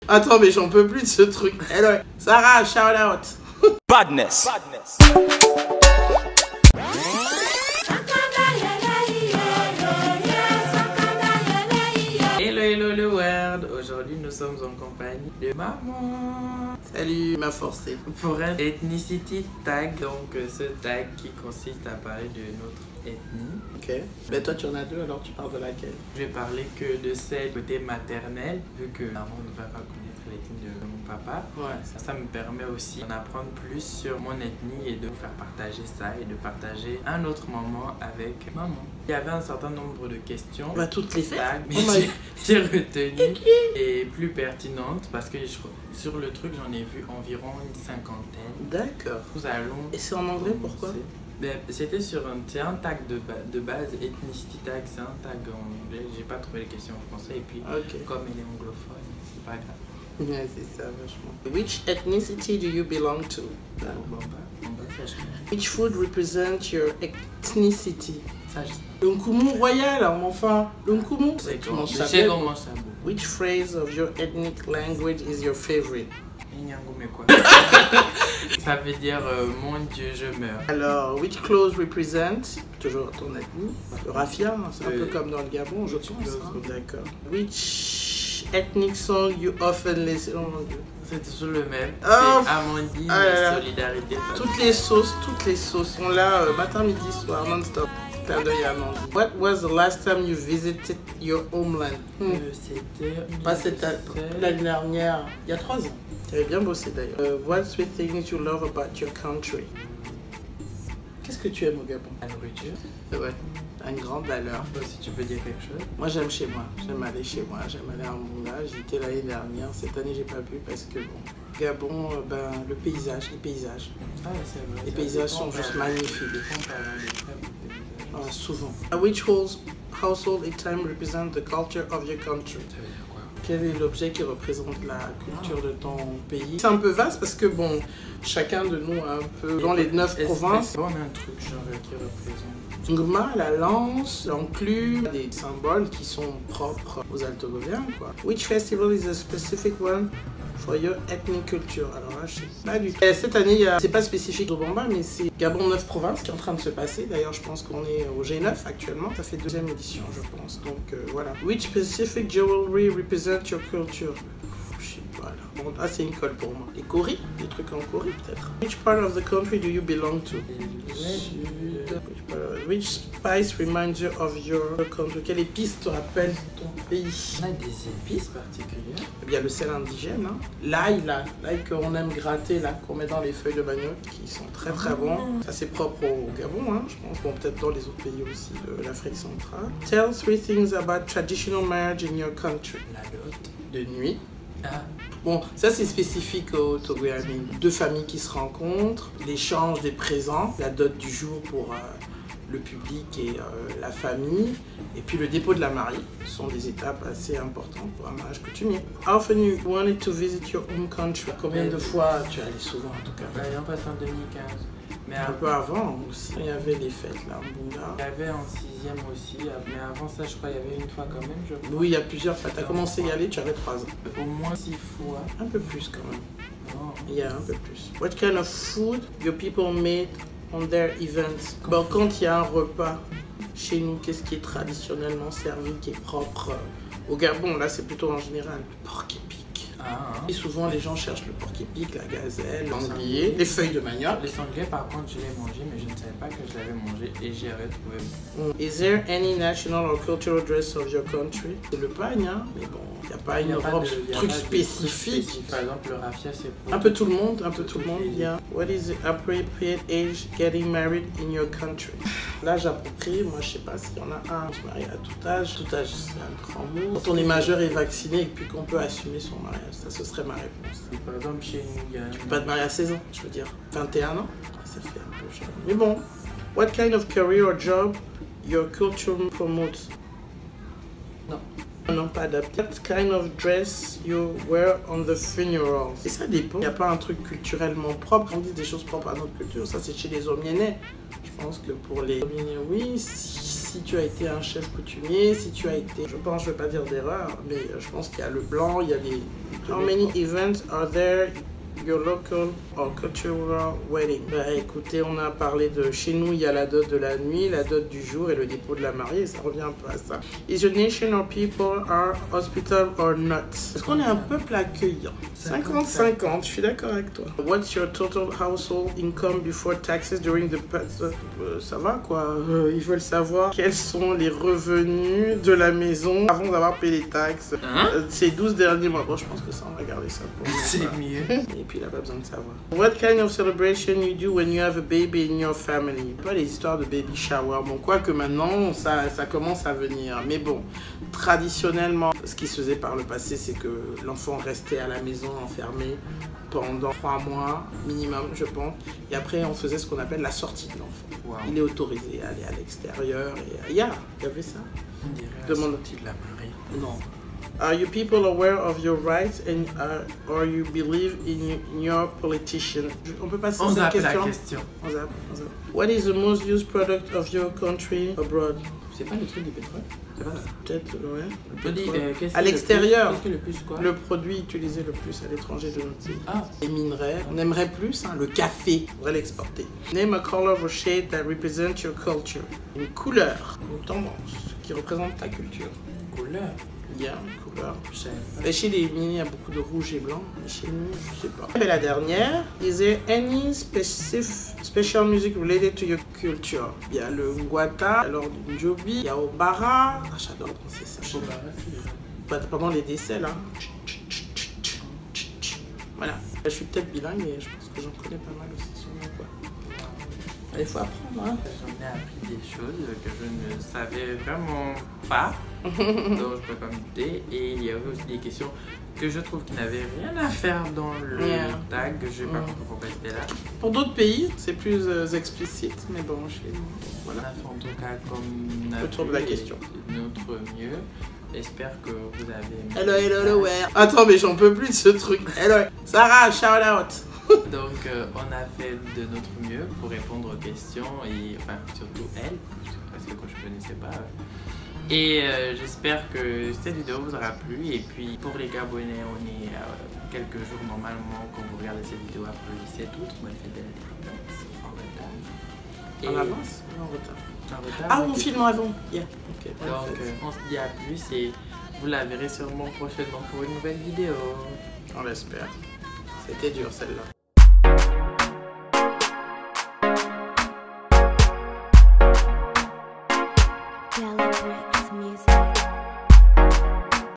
Attends, mais j'en peux plus de ce truc. Hello, Sarah, shout out. Badness. Hello le world. Aujourd'hui nous sommes en compagnie de maman. Salut, ma forcée. Pour un ethnicity tag, donc ce tag qui consiste à parler de notre ethnie. Ok. Ben toi tu en as deux, alors tu parles de laquelle? Je vais parler que de celle côté maternelle, vu que maman ne va pas connaître l'ethnie de mon papa. Ouais. Ça me permet aussi d'en apprendre plus sur mon ethnie et de vous faire partager ça et de partager un autre moment avec maman. Il y avait un certain nombre de questions. On va toutes les faire. Mais j'ai retenu et plus pertinentes parce que sur le truc j'en ai vu environ une cinquantaine. D'accord. Nous allons. Et c'est en anglais, pourquoi? C'était sur un tag de base, ethnicity tag, c'est un tag en anglais. J'ai pas trouvé les questions en français et puis comme elle est anglophone, c'est pas grave. Ouais, c'est ça, vachement. Which ethnicity do you belong to? Which food represents your ethnicity? Ça, je sais. Le nkumu royal, enfin. Le nkumu. C'est comment ça mange ça. Which phrase of your ethnic language is your favorite? Mais quoi? Ça veut dire mon Dieu, je meurs. Alors, which clothes represent, toujours ton ethnie, le raffia, c'est un peu comme dans le Gabon, je pense. D'accord. Which ethnic song you often listen? Oh mon Dieu. C'est toujours le même. Oh. C'est Amandine, solidarité. Toutes les sauces sont là, matin, midi, soir, non-stop. Clin d'œil à Amandine. What was the last time you visited your homeland? C'était l'année dernière, il y a 3 ans. Tu avais bien bossé d'ailleurs. What three things you love about your country? Qu'est-ce que tu aimes au Gabon? La nourriture. Ouais, une grande valeur. Si tu peux dire quelque chose. Moi j'aime chez moi, j'aime aller chez moi, j'aime aller à Mbunga. J'y étais l'année dernière, cette année j'ai pas pu parce que bon, Gabon, le paysage, les paysages. Ah ouais, c'est vrai. Les paysages sont juste magnifiques. Souvent. Which household item represent the culture of your country? Quel est l'objet qui représente la culture de ton pays? C'est un peu vaste parce que bon, chacun de nous a un peu dans les 9 provinces. On a un truc genre qui représente Ngma, la lance, l'enclume, des symboles qui sont propres aux Altogoviens, quoi. Which festival is a specific one for your ethnic culture? Alors là, je sais pas du tout. Cette année, c'est pas spécifique au Bamba, mais c'est Gabon 9 provinces qui est en train de se passer. D'ailleurs, je pense qu'on est au G9 actuellement. Ça fait 2e édition, je pense. Donc voilà. Which specific jewelry represent your culture? Je sais pas là. Bon, c'est une colle pour moi. Les coris? Des trucs en Corée peut-être. Which part of the country do you belong to? Which spice reminds you of your country? Quelle épice te rappelle ton pays? On a des épices particulières. Il y a le sel indigène, hein. L'ail qu'on aime gratter, là, qu'on met dans les feuilles de manioc, qui sont très très bons. Ça c'est propre au Gabon, hein, je pense. Bon, peut-être dans les autres pays aussi de l'Afrique centrale. Tell 3 things about traditional marriage in your country. La dot. De nuit. Bon, ça c'est spécifique au Togo. 2 familles qui se rencontrent, l'échange des présents, la dot du jour pour le public et la famille, et puis le dépôt de la mariée. Ce sont des étapes assez importantes pour un mariage coutumier. How often you wanted to visit your home country? Combien de fois tu es allé souvent en tout cas? On passe en 2015. Mais un peu avant aussi, il y avait les fêtes là, en Mbunga. Il y avait en 6e aussi, mais avant ça, je crois qu'il y avait une fois quand même, je crois. Oui, il y a plusieurs fois. Tu as commencé à y aller, tu avais 3 ans. Au moins 6 fois. Un peu plus quand même. Oh. Il y a un peu plus. What kind of food your people made on their events? Bon, quand il y a un repas chez nous, qu'est-ce qui est traditionnellement servi, qui est propre au Gabon? Là, c'est plutôt en général le porc épic. Et souvent, les gens cherchent le porc épic, la gazelle, l'anguillet, les feuilles de manioc. Les sangliers, par contre, je l'ai mangé, mais je ne savais pas que je l'avais mangé et j'ai retrouvé. Is there any national or cultural dress of your country? C'est le pagne, hein, mais bon, il n'y a pas une robe, truc spécifique. Par exemple, le raffia, c'est pour... Un peu tout le monde, yeah. What is the appropriate age getting married in your country? L'âge approprié, moi je sais pas s'il y en a un, on se marie à tout âge. Tout âge, c'est un grand mot. Quand on est majeur et vacciné et puis qu'on peut assumer son mariage, ça ce serait ma réponse. Par exemple, chez nous, il y a... Tu peux pas te marier à 16 ans, je veux dire. 21 ans, ça fait un peu jeune. Mais bon, what kind of career or job your culture promotes? Non. Non, pas adapté. What kind of dress you wear on the funeral? Et ça dépend. Il n'y a pas un truc culturellement propre. On dit des choses propres à notre culture. Ça, c'est chez les Omienais. Je pense que pour les Omienais, oui. si tu as été un chef coutumier, si tu as été, je pense, je vais pas dire d'erreur, mais je pense qu'il y a le blanc, il y a les... How many events are there? Your local or cultural wedding. Bah écoutez, on a parlé de chez nous, il y a la dot de la nuit, la dot du jour et le dépôt de la mariée, ça revient un peu à ça. Is your nation or people are hospital or not? Est-ce qu'on est un peuple accueillant? 50-50, je suis d'accord avec toi. What's your total household income before taxes during the ça va quoi, ils veulent savoir quels sont les revenus de la maison avant d'avoir payé les taxes ces 12 derniers mois. Bon, je pense que ça, on va garder ça pour c'est mieux. Et puis il n'a pas besoin de savoir. What kind of celebration you do when you have a baby in your family? Pas les histoires de baby shower. Bon, quoique maintenant, ça commence à venir. Mais bon, traditionnellement, ce qui se faisait par le passé, c'est que l'enfant restait à la maison enfermé pendant 3 mois minimum, je pense. Et après, on faisait ce qu'on appelle la sortie de l'enfant. Wow. Il est autorisé à aller à l'extérieur. Et il y avait ça. On dirait la sortie de la mariée. Non. Are you people aware of your rights and or you believe in your politician? On peut passer cette question. On zappe. What is the most used product of your country abroad? C'est pas le truc du pétrole? C'est pas ça? Peut-être, ouais. À l'extérieur, le plus quoi? Le produit utilisé le plus à l'étranger de notre pays. Ah. Les minerais. On aimerait plus, le café. On pourrait l'exporter. Name a color or shade that represents your culture. Une couleur, une tendance qui représente ta culture. Couleur? Il y a une couleur. Et chez les mini, il y a beaucoup de rouge et blanc. Et chez nous, je sais pas. Et la dernière, is there any special music related to your culture? Il y a le ngwata, alors du njobi, il y a obara. Ah, j'adore danser ça. Obara, c'est pendant les décès, là. Voilà. Je suis peut-être bilingue, mais je pense que j'en connais pas mal aussi sur moi, quoi. Il faut apprendre, hein. J'en ai appris des choses que je ne savais vraiment pas, donc je peux pas m'aider. Et il y avait aussi des questions que je trouve qui n'avaient rien à faire dans le tag, je sais pas pourquoi c'était là. Pour d'autres pays, c'est plus explicite, mais bon, chez nous, voilà. On a fait en tout cas comme autour de la question. Notre mieux. J'espère que vous avez... Hello, ouais. Attends, mais j'en peux plus de ce truc. Hello, Sarah, shout out. Donc on a fait de notre mieux pour répondre aux questions et enfin surtout elle parce que je ne connaissais pas et j'espère que cette vidéo vous aura plu et puis pour les Gabonais on est quelques jours normalement quand vous regardez cette vidéo après le 17 août on fait des en retard et en avance ou en retard? En retard. Ah on filme avant. Yeah. Okay, donc on se dit à plus et vous la verrez sûrement prochainement pour une nouvelle vidéo. On l'espère. C'était dur celle-là.